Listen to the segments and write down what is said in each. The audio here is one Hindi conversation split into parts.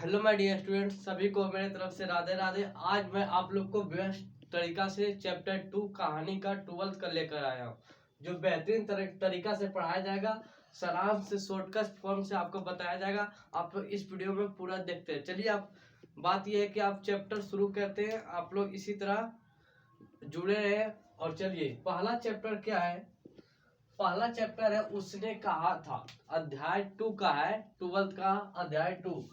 हेलो माय डियर स्टूडेंट्स, सभी को मेरे तरफ से राधे राधे। आज मैं आप लोग को बेस्ट तरीका से चैप्टर 2 कहानी का 12th का लेकर आया हूँ, जो बेहतरीन तरीका से पढ़ाया जाएगा। सारांश से शॉर्टकट फॉर्म से आपको बताया जाएगा। आप लोग इस वीडियो में पूरा देखते हैं। चलिए, आप बात यह है कि आप चैप्टर शुरू करते हैं, आप लोग इसी तरह जुड़े रहे। और चलिए, पहला चैप्टर क्या है? पहला चैप्टर है उसने कहा था। अध्याय 2 का है, 12th का अध्याय 2।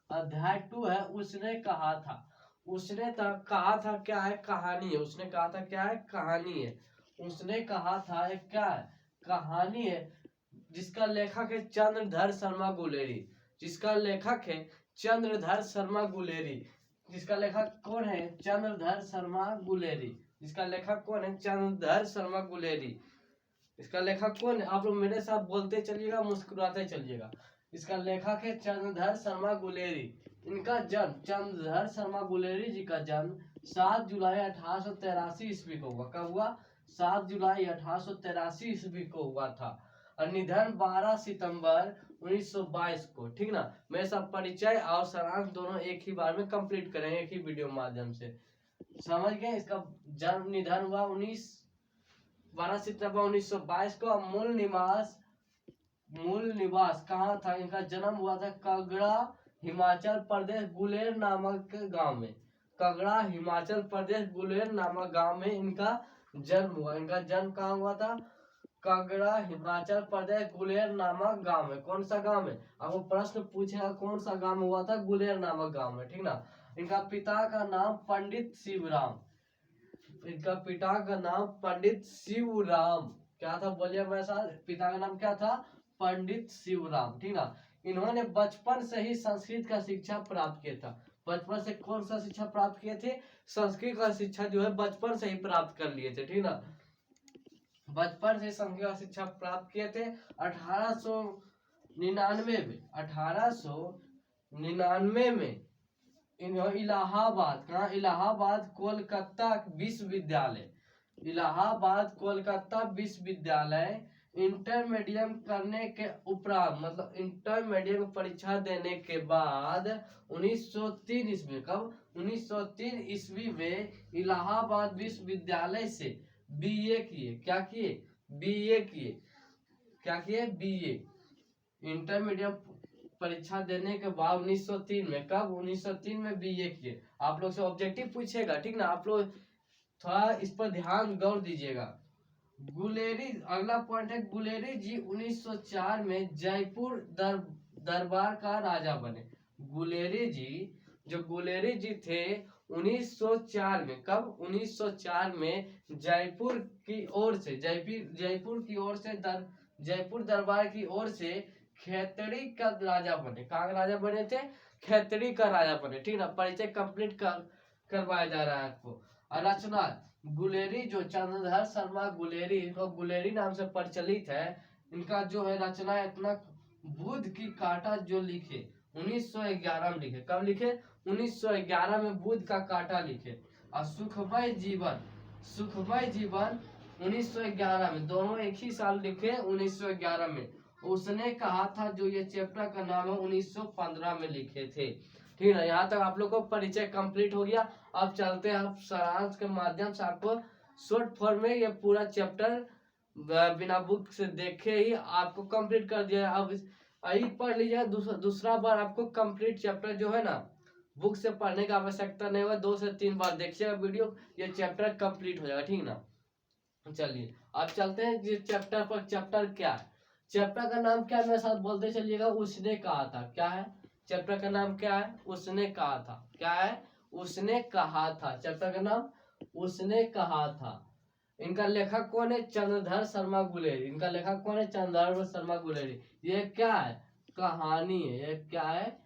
अध्याय 2 है उसने कहा था। उसने कहा था क्या है? कहानी है। उसने कहा था क्या है? कहानी है। उसने कहा था एक क्या है? कहानी है, जिसका लेखक है चंद्रधर शर्मा गुलेरी। जिसका लेखक है चंद्रधर शर्मा गुलेरी। जिसका लेखक कौन है? चंद्रधर शर्मा गुलेरी। जिसका लेखक कौन है? चंद्रधर शर्मा गुलेरी। इसका लेखक कौन है? आप लोग मेरे साथ बोलते चलिएगा, मुस्कुराते चलिएगा। इसका लेखक है चंद्रधर शर्मा गुलेरी। इनका जन्म, चंद्रधर शर्मा गुलेरी जी का जन्म 7 जुलाई 1883 ईस्वी को हुआ। कब हुआ? 7 जुलाई 1883 ईस्वी को हुआ था। और निधन 12 सितंबर 1922 को। ठीक ना? मेरे साथ परिचय और सारांश दोनों एक ही बार में कंप्लीट करेंगे, एक ही वीडियो माध्यम से। समझ गए? इसका जन्म निधन हुआ 12 सितंबर 1922 को। मूल निवास कहाँ था? इनका जन्म हुआ था कगड़ा, हिमाचल प्रदेश, गुलेर नामक गांव में। कगड़ा, हिमाचल प्रदेश, गुलेर नामक गांव में इनका जन्म हुआ। इनका जन्म कहाँ हुआ था? कगड़ा, हिमाचल प्रदेश, गुलेर नामक गांव में। कौन सा गांव में? आपको प्रश्न पूछेगा कौन सा गांव में हुआ था? गुलेर नामक गांव में। ठीक ना? इनका पिता का नाम पंडित शिवराम। इनका पिता का नाम पंडित शिवराम क्या था? बोलिए मेरे साथ। पिता का नाम क्या था? पंडित शिवराम। ठीक ना? इन्होंने बचपन से ही संस्कृत का शिक्षा प्राप्त किया था। बचपन से कौन सा शिक्षा प्राप्त किए थे? संस्कृत का शिक्षा जो है बचपन से ही प्राप्त कर लिए थे। ठीक ना? बचपन से संस्कृत का शिक्षा प्राप्त किए थे। 1899 में इलाहाबाद, कहाँ? इलाहाबाद कोलकाता विश्वविद्यालय, इलाहाबाद कोलकाता विश्वविद्यालय इंटरमीडिएट करने के उपरांत, मतलब इंटरमीडिएट परीक्षा देने के बाद 1903 ईस्वी, कब? 1903 ईस्वी में इलाहाबाद विश्वविद्यालय से बीए किए। क्या किए? बीए किए। क्या किए? बीए। इंटरमीडिएट परीक्षा देने के बाद 1903 में, कब? 1903 में बीए किए। आप लोग से ऑब्जेक्टिव पूछेगा। ठीक ना? आप लोग थोड़ा इस पर ध्यान गौर दीजिएगा। गुलेरी, अगला पॉइंट है, गुलेरी जी 1904 में जयपुर दरबार का राजा बने। गुलेरी जी, जो गुलेरी जी थे 1904 में, कब? 1904 में जयपुर की ओर से, जयपुर दरबार की ओर से खेतड़ी का राजा बने। कहाँ का राजा बने थे? खेतड़ी का राजा बने। ठीक ना? परिचय कंप्लीट करवाया जा रहा है आपको। रचना, गुलेरी जो चंद्रधर शर्मा गुलेरी, इनको गुलेरी नाम से प्रचलित है। इनका जो है रचना इतना, बुध की काटा जो लिखे 1911 में लिखे। कब लिखे? 1911 में बुध का काटा लिखे। और सुखमय जीवन 1911 में, दोनों एक ही साल लिखे, 1911 में। उसने कहा था, जो ये चैप्टर का नाम है, 1915 में लिखे थे। ठीक है? यहाँ तक आप लोग को परिचय कंप्लीट हो गया। अब चलते हैं, आप सारांश के माध्यम से आपको शॉर्ट फॉर्म में ये पूरा चैप्टर बिना बुक से देखे ही आपको कंप्लीट कर दिया। अब यही पढ़ लीजिए। दूसरा बार आपको कंप्लीट चैप्टर जो है ना, बुक से पढ़ने की आवश्यकता नहीं होगा। 2 से 3 बार देखिएगा वीडियो, ये चैप्टर कंप्लीट हो जाएगा। ठीक ना? चलिए, अब चलते हैं जिस चैप्टर पर। चैप्टर क्या है? चैप्टर का नाम क्या है? मेरे साथ बोलते चलिएगा। उसने कहा था। क्या है? चैप्टर का नाम क्या है? उसने कहा था। क्या है? उसने कहा था। चैप्टर का नाम उसने कहा था। इनका लेखक कौन है? चंद्रधर शर्मा गुलेरी। इनका लेखक कौन है? चंद्रधर शर्मा गुलेरी। ये क्या है? कहानी है। ये क्या है?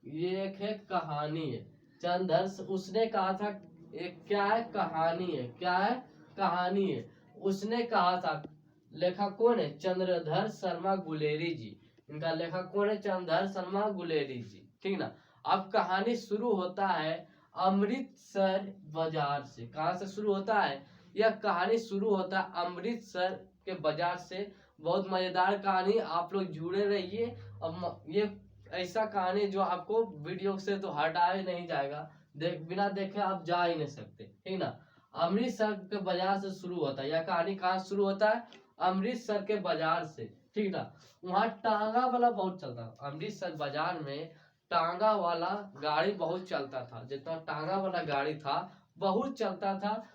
ये एक है कहानी है। चंद्रधर, उसने कहा था, एक क्या है? कहानी है। क्या है? कहानी है। उसने कहा था। लेखक कौन है? चंद्रधर शर्मा गुलेरी जी। इनका लेखक कौन है? चंद्रधर शर्मा गुलेरी जी। ठीक ना? अब कहानी शुरू होता है अमृतसर बाजार से। कहाँ से शुरू होता है? यह कहानी शुरू होता है अमृतसर के बाजार से। बहुत मजेदार कहानी, आप लोग जुड़े रहिए। अब ये ऐसा कहानी जो आपको वीडियो से तो हटाया नहीं जाएगा, बिना देखे आप जा ही नहीं सकते, ठीक ना। अमृतसर के बाजार से शुरू होता है, यह कहानी कहाँ शुरू होता है, अमृतसर के बाजार से, ठीक ना। वहाँ टांगा वाला बहुत चलता था, अमृतसर बाजार में टांगा वाला गाड़ी बहुत चलता था, जितना टांगा वाला गाड़ी था बहुत चलता था,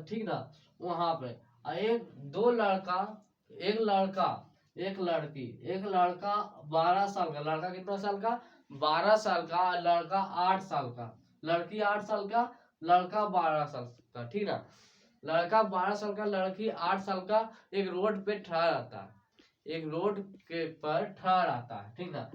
ठीक ना। वहां पे एक लड़का एक लड़की, एक लड़का 12 साल का, लड़का कितना साल का, 12 साल का, लड़का 8 साल का, लड़की 8 साल का, लड़का 12 साल का, ठीक ना। लड़का 12 साल का, लड़की 8 साल का, एक रोड पे ठहरा रहता है, एक रोड के पर ठहरा रहता है, ठीक ना।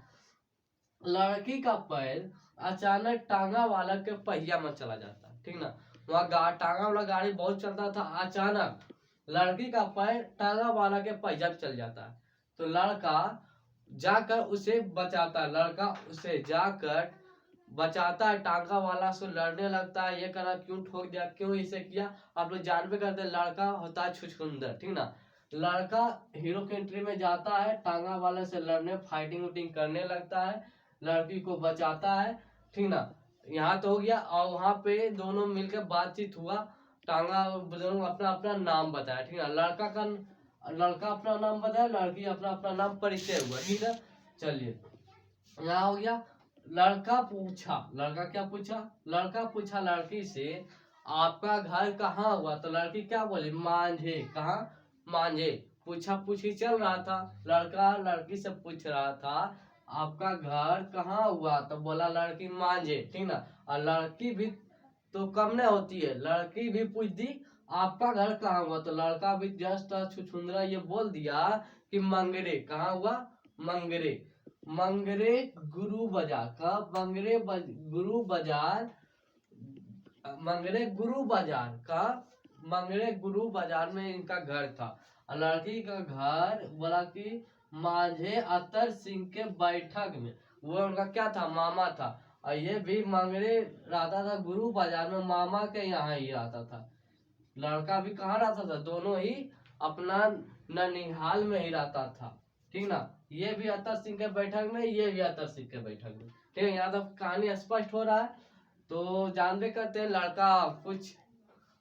लड़की का पैर अचानक टांगा वाला के पहिया में चला जाता है, ठीक ना। वहाँ टांगा वाला गाड़ी बहुत चलता था, अचानक लड़की का पैर टांगा वाला के पहिया में चल जाता है। तो लड़का जाकर उसे बचाता है, लड़का उसे जाकर बचाता है, टांगा वाला से लड़ने लगता है, ये करा क्यों ठोक दिया, क्यों इसे किया, आप लोग जानबे करते हैं, लड़का होता है छुछुंदर, ठीक ना। लड़का हीरो की एंट्री में जाता है, टांगा वाले से लड़ने, फाइटिंग उटिंग करने लगता है, लड़की को बचाता है, ठीक ना। यहाँ तो हो गया। और वहां पे दोनों मिलकर बातचीत हुआ, टांगा दोनों अपना अपना नाम बताया, ठीक है। लड़का अपना नाम बताया, लड़की अपना अपना नाम परिचय हुआ, ठीक है। चलिए यहाँ हो गया। लड़का क्या पूछा, लड़का पूछा लड़की से आपका घर कहाँ हुआ, तो लड़की क्या बोली, मांझे, कहाँ, मांझे। पूछा पूछी चल रहा था, लड़का लड़की से पूछ रहा था आपका घर कहाँ हुआ, तो बोला लड़की मांझे, ठीक ना। और लड़की भी तो कम नहीं होती है, लड़की भी पूछ दी आपका घर कहाँ हुआ, तो लड़का भी जस्ट छुछुंदरा ये बोल दिया कि मंगरे, कहाँ हुआ, मंगरे, मंगरे गुरु बाजार का, गुरु बाजार, मंगरे गुरु बाजार का, मंगरे गुरु बाजार में इनका घर था। और लड़की का घर बोला कि माझे अतर सिंह के बैठक में, वो उनका क्या था, मामा था। और ये भी मंगरे रहता था गुरु बाजार में, मामा के यहाँ ही रहता था। लड़का भी कहाँ रहता था, दोनों ही अपना ननिहाल में ही रहता था, ठीक ना। ये भी अतर सिंह के बैठक में, ये भी अतर सिंह के बैठक में, ठीक है। यहाँ तक कहानी स्पष्ट हो रहा है। तो जानते करते हैं लड़का कुछ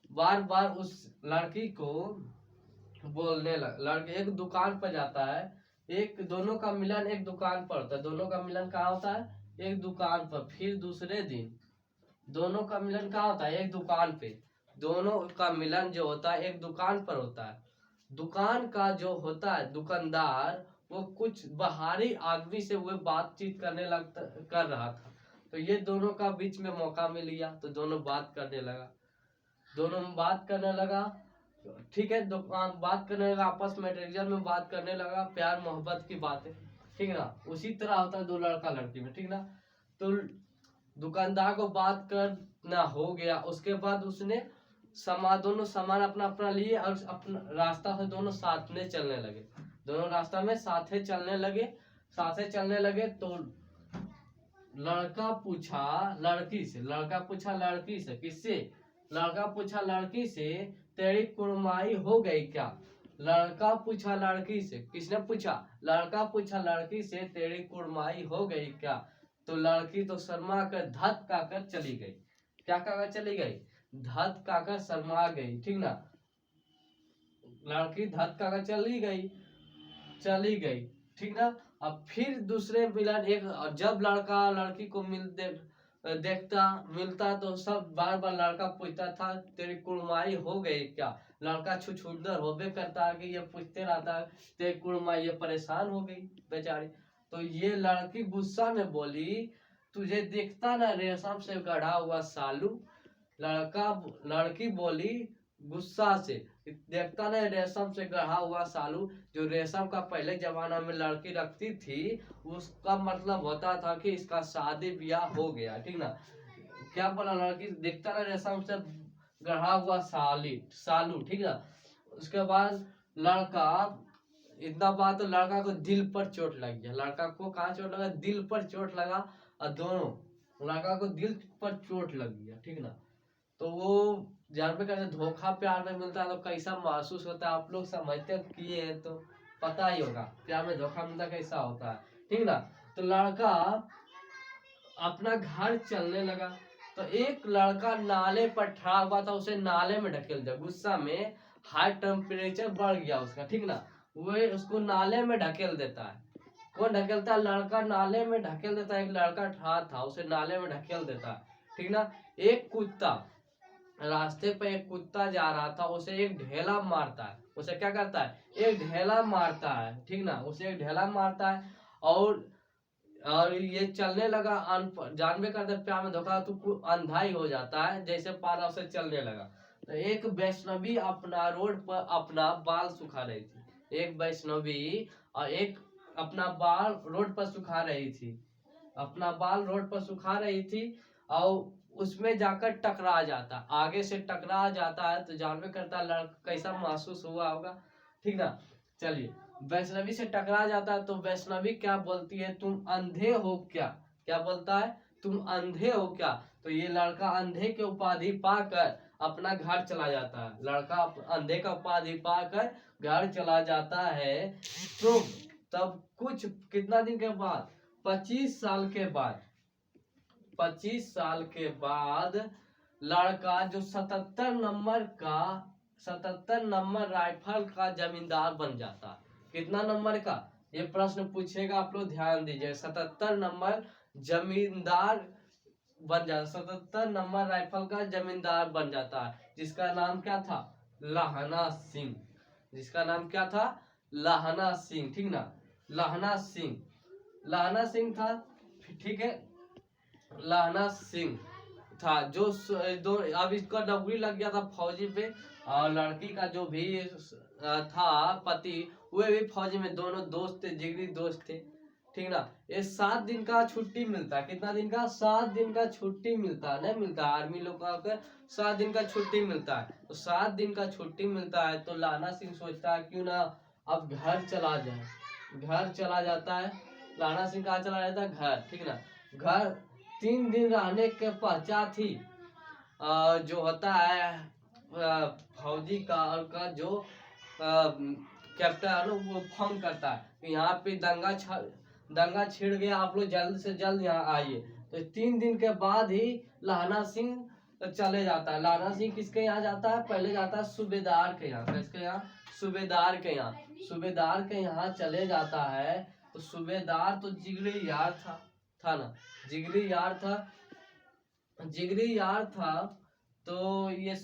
बार बार उस लड़की को बोलने लगा, लड़के एक दुकान पर जाता है, एक दोनों का मिलन एक दुकान पर होता है, दोनों का मिलन कहाँ होता है, एक दुकान पर। फिर दूसरे दिन दोनों का मिलन कहाँ होता है, एक दुकान पे। दोनों का मिलन जो होता है एक दुकान पर होता है। दुकान का जो होता है दुकानदार, वो कुछ बाहरी आदमी से वो बातचीत करने लगता कर रहा था। तो ये दोनों का बीच में मौका मिल गया, तो दोनों बात करने लगा, दोनों बात करने लगा, ठीक है। बात करने लगा, आपस में टेलीविजन में बात करने लगा, प्यार मोहब्बत की बातें, ठीक ना। उसी तरह होता है दो लड़का लड़की में, ठीक ना। तो दुकानदार को बात करना हो गया, उसके बाद उसने दोनों सामान अपना अपना लिए और अपना रास्ता से दोनों साथ में चलने लगे, दोनों रास्ता में साथे चलने लगे। तो लड़का पूछा लड़की से, किससे, लड़का पूछा लड़की से तेरी कुड़माई हो गई क्या, लड़का पूछा लड़की से, किसने पूछा, लड़का पूछा लड़की से तेरी कुड़माई हो गई क्या। तो लड़की तो शर्मा कर धक्का कर चली गई, क्या कहकर चली गई, धक्का कर शर्मा गई, ठीक ना। लड़की धक्का कर चली गई, ठीक ना। अब फिर दूसरे मिलन, एक जब लड़का लड़की को मिलता तो सब बार बार लड़का पूछता था तेरी कुड़माई हो गई क्या। लड़का छुछुंदर होबे करता है कि ये पूछते रहता है तेरी कुड़माई, ये परेशान हो गई बेचारी। तो ये लड़की गुस्सा में बोली तुझे दिखता ना रेशम से गढ़ा हुआ सालू। लड़की बोली गुस्सा से, देखता ना रेशम से गढ़ा हुआ सालू। जो रेशम का पहले जमाना में लड़की रखती थी, उसका मतलब होता था कि इसका शादी ब्याह हो गया, ठीक ना। क्या बोला, लड़की देखता ना रेशम से गढ़ा हुआ सालू, ठीक ना। उसके बाद लड़का, इतना बात तो लड़का को दिल पर चोट लग गया, लड़का को कहाँ चोट लगा, दिल पर चोट लगा। और दोनों लड़का को दिल पर चोट लग गया, ठीक ना। तो वो जान पे कहते धोखा प्यार में मिलता है तो कैसा महसूस होता है, आप लोग समझते किए हैं तो पता ही होगा प्यार में धोखा मिलता कैसा होता है, ठीक ना। तो लड़का अपना घर चलने लगा। तो एक लड़का नाले पर ठहरा हुआ था, उसे नाले में ढकेल दिया गुस्सा में। हाई टेम्परेचर बढ़ गया उसका, ठीक ना, वो उसको नाले में ढकेल देता है। कौन ढकेलता है? लड़का नाले में ढकेल देता है। एक लड़का ठहरा था, उसे नाले में ढकेल देता है, ठीक ना। एक कुत्ता, रास्ते पे एक कुत्ता जा रहा था, उसे एक ढेला मारता है। उसे क्या करता है? एक ढेला मारता है, ठीक ना, उसे एक ढेला मारता है। और ये चलने लगा, जानबे करते प्यार में धोखा तो अंधा ही हो जाता है, जैसे पारा उसे चलने लगा। तो एक वैष्णवी अपना रोड पर अपना बाल सुखा रही थी। एक वैष्णवी और एक अपना बाल रोड पर सुखा रही थी, अपना बाल रोड पर सुखा रही थी। और उसमें जाकर टकरा जाता, आगे से टकरा जाता है। तो जानबे करता लड़का कैसा महसूस हुआ होगा, ठीक ना। चलिए, वैष्णवी से टकरा जाता है तो वैष्णवी क्या बोलती है? तुम अंधे हो क्या? क्या बोलता है? तुम अंधे हो क्या? तो ये लड़का अंधे के उपाधि पाकर अपना घर चला जाता है। लड़का अंधे का उपाधि पाकर घर चला जाता है। तो तब कुछ कितना दिन के बाद, 25 साल के बाद, 25 साल के बाद लड़का जो 77 नंबर राइफल का जमींदार बन जाता है। कितना नंबर का? ये प्रश्न पूछेगा, आप लोग ध्यान दीजिए। 77 नंबर जमींदार बन जाता, 77 नंबर राइफल का जमींदार बन जाता है, जिसका नाम क्या था? लाहना सिंह। जिसका नाम क्या था? लाहना सिंह, ठीक ना। लाहना सिंह, लाहना सिंह था, ठीक है। लाहना सिंह था जो दो, अब इसका नौकरी लग गया था फौजी पे। और लड़की का जो भी था पति, वे भी फौजी में, दोनों दोस्त थे, जिगरी दोस्त थे, ठीक ना। ये 7 दिन का छुट्टी मिलता है। कितना दिन का? 7 दिन का छुट्टी मिलता है, नहीं मिलता आर्मी लोग का 7 दिन का छुट्टी मिलता है। तो 7 दिन का छुट्टी मिलता है तो लाना सिंह सोचता है क्यों ना अब घर चला जाए। घर चला जाता है, लाना सिंह कहाँ चला जाता है? घर, ठीक ना। घर 3 दिन रहने के पश्चात ही जो होता है फौजी का जो कैप्टन है ना, वो फोन करता है कि यहाँ पे दंगा छिड़ गया, आप लोग जल्द से जल्द यहाँ आइए। तो 3 दिन के बाद ही लाना सिंह चले जाता है। लाना सिंह किसके यहाँ जाता है? पहले जाता है सूबेदार के यहाँ। किसके यहाँ? सूबेदार के यहाँ। सूबेदार के यहाँ चले जाता है। तो सूबेदार तो जिगरी यार था ना, जिगरी यार था, जिगरी यार था। तो ये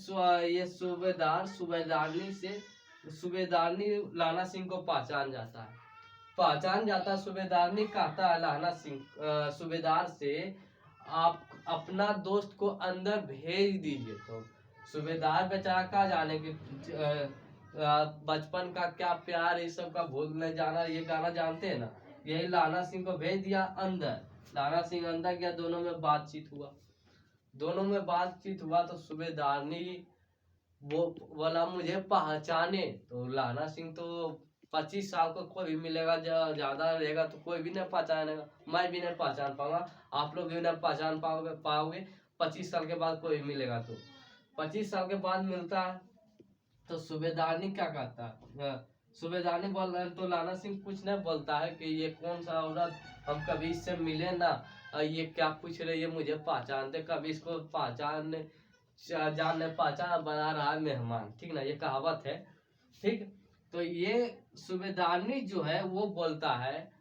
सूबेदारनी लाना सिंह को पहचान जाता है। सूबेदारनी कहता है लाना सिंह सूबेदार से, आप अपना दोस्त को अंदर भेज दीजिए। तो सूबेदार बेचारा का जाने की बचपन का क्या प्यार, ये सब का भूल जाना, ये गाना जानते हैं ना। यही लाना सिंह को भेज दिया अंदर। लाना सिंह अंदर गया, दोनों में बातचीत हुआ। तो सूबेदारनी वो बोला मुझे पहचाने। तो लाना सिंह तो 25 साल को कोई भी मिलेगा, ज्यादा रहेगा तो कोई भी नहीं पहचानेगा, मैं भी नहीं पहचान पाऊंगा, आप लोग भी नहीं पहचान पाओगे 25 साल के बाद कोई मिलेगा। तो 25 साल के बाद मिलता है। तो सूबेदारनी क्या कहता है? सूबेदारनी बोल रहे, तो लाना सिंह कुछ नहीं बोलता है कि ये कौन सा औरत, हम कभी इससे मिले ना, ये क्या पूछ रहे, ये मुझे पहचानते, कभी इसको जानने पहचान बना रहा है मेहमान, ठीक ना, ये कहावत है, ठीक। तो ये सूबेदारनी जो है वो बोलता है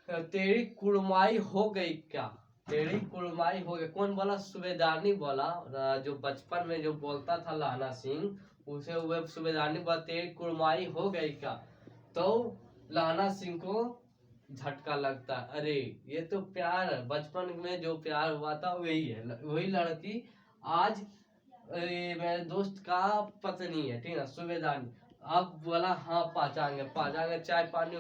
तेरी कुड़माई हो गई क्या? तेरी कुड़माई हो गई। कौन बोला? सूबेदारनी बोला। जो बचपन में जो बोलता था लाना सिंह, उसे वो सूबेदारनी बोला तेरी कुड़माई हो गई क्या? तो लाना सिंह को झटका लगता, अरे ये तो प्यार, बचपन में जो प्यार हुआ था वही है, वही लड़की आज मेरे दोस्त का पत्नी है, ठीक है, सूबेदारनी। अब बोला हाँ पहचाएंगे। चाय पानी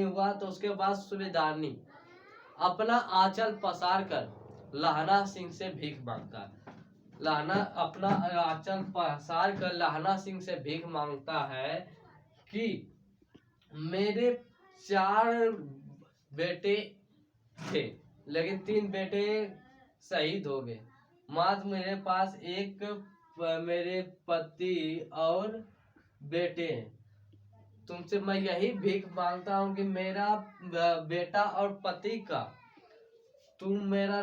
हुआ तो उसके बाद सूबेदारनी अपना आंचल पसार कर लाहना सिंह से भीख मांगता है। लाहना अपना आंचल पसार कर लाहना सिंह से भीख मांगता है कि मेरे 4 बेटे थे, लेकिन 3 बेटे शहीद हो गए, मात्र मेरे पास एक मेरे पति और बेटे हैं। तुमसे मैं यही भीख मांगता हूँ कि मेरा बेटा और पति का तुम मेरा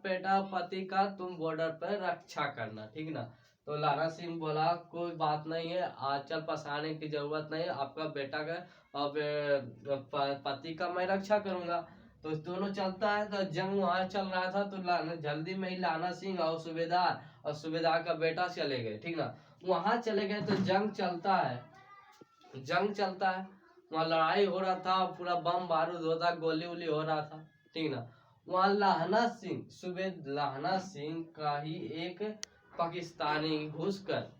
बेटा पति का तुम बॉर्डर पर रक्षा करना, ठीक ना। तो लाला सिंह बोला कोई बात नहीं है, आंचल पसारने की जरूरत नहीं है, आपका बेटा का और पति का मैं रक्षा करूंगा। तो दोनों चलता है, तो जंग वहां चल रहा था, तो जल्दी में ही लाला सिंह और सुबेदार का बेटा चले गए, ठीक ना। वहां चले गए तो जंग चलता है, वहाँ लड़ाई हो रहा था, पूरा बम बारूद होता, गोली वोली हो रहा था, ठीक ना। वहाँ लाहना सिंह का ही एक पाकिस्तानी घुसकर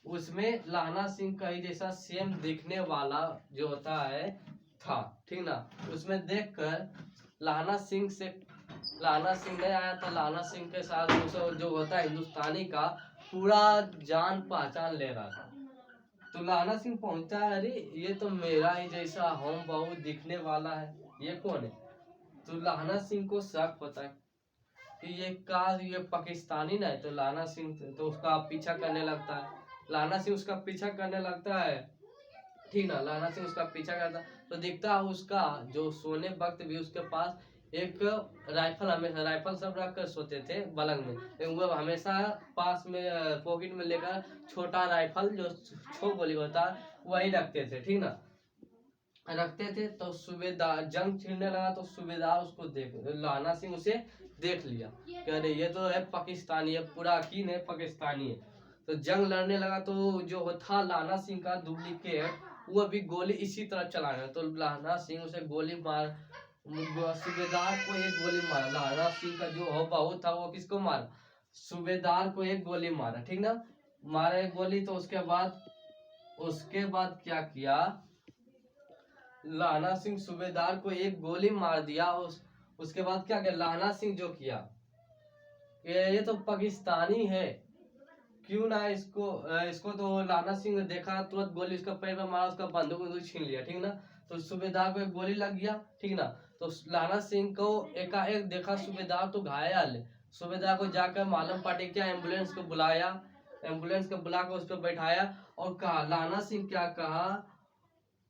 उसमें लाहना सिंह का ही जैसा सेम दिखने वाला जो होता है था, ठीक ना। उसमें देखकर लाहना सिंह नहीं आया था, लाहना सिंह के साथ जो होता है हिंदुस्तानी का पूरा जान पहचान ले रहा था। तो लाला सिंह पहुंचता है, अरे ये तो मेरा ही जैसा हम बहुत दिखने वाला है, ये कौन है। तो लाला सिंह को शक होता है कि ये पाकिस्तानी ना है। तो लाला सिंह तो उसका पीछा करने लगता है, लाला सिंह उसका पीछा करने लगता है, ठीक ना। लाला सिंह उसका पीछा करता है तो दिखता है उसका जो सोने वक्त भी उसके पास एक राइफल, हमेशा राइफल सब रख कर सोते थे बलंग में, लेकिन वो हमेशा पास में पॉकेट में लेकर छोटा राइफल जो 6 गोली होता है वही रखते थे, ठीक ना, रखते थे। तो सूबेदार जंग छिड़ने लगा तो सूबेदार उसको लाला सिंह उसे देख लिया कि अरे ये तो है पाकिस्तानी है, पूरा यकीन है पाकिस्तानी है। तो जंग लड़ने लगा तो जो था लाला सिंह का डुप्लीकेट वो अभी गोली इसी तरह चला रहा, तो लाला सिंह उसे गोली मार, सूबेदार को एक गोली मारा। लाला सिंह का जो हो बहुत था वो किसको मारा, सूबेदार को एक गोली मारा, ठीक ना, मारा एक गोली। तो उसके बाद क्या किया, लाला सिंह सूबेदार को एक गोली मार दिया। उसके बाद क्या किया लाला सिंह, जो किया ये तो पाकिस्तानी है, क्यों ना इसको तो लाला सिंह ने देखा, तुरंत गोली उसका पैर में मारा, उसका बंदूक छीन लिया, ठीक ना। तो सूबेदार को एक गोली लग गया, ठीक ना। तो लाला सिंह को एकाएक देखा सूबेदार तो घायल है, सूबेदार को जाकर मालूम पड़ा क्या, एम्बुलेंस को बुलाया, एम्बुलेंस को बुलाकर उस पर बैठाया और कहा, लाला सिंह क्या कहा,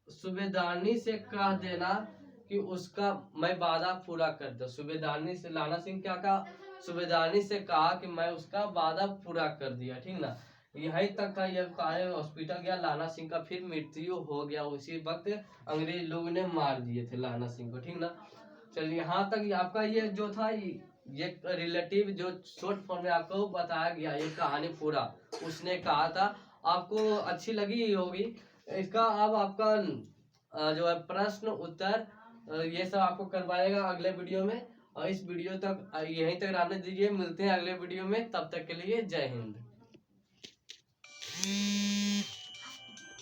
सूबेदारनी से कह देना कि उसका मैं वादा पूरा कर दूं। सूबेदारनी से लाला सिंह क्या कहा, सूबेदारनी से कहा कि मैं उसका वादा पूरा कर दिया, ठीक ना। यही तक था, यह हॉस्पिटल गया, लाला सिंह का फिर मृत्यु हो गया, उसी वक्त अंग्रेज लोग ने मार दिए थे लाला सिंह को, ठीक ना। चलिए यहाँ तक आपका ये जो था ये रिलेटिव जो शॉर्ट फॉर्म में आपको बताया गया, ये कहानी पूरा उसने कहा था, आपको अच्छी लगी होगी। इसका अब आपका जो है प्रश्न उत्तर ये सब आपको करवाएगा अगले वीडियो में, और इस वीडियो तक यहीं तक रहने दीजिए, मिलते हैं अगले वीडियो में, तब तक के लिए जय हिंद।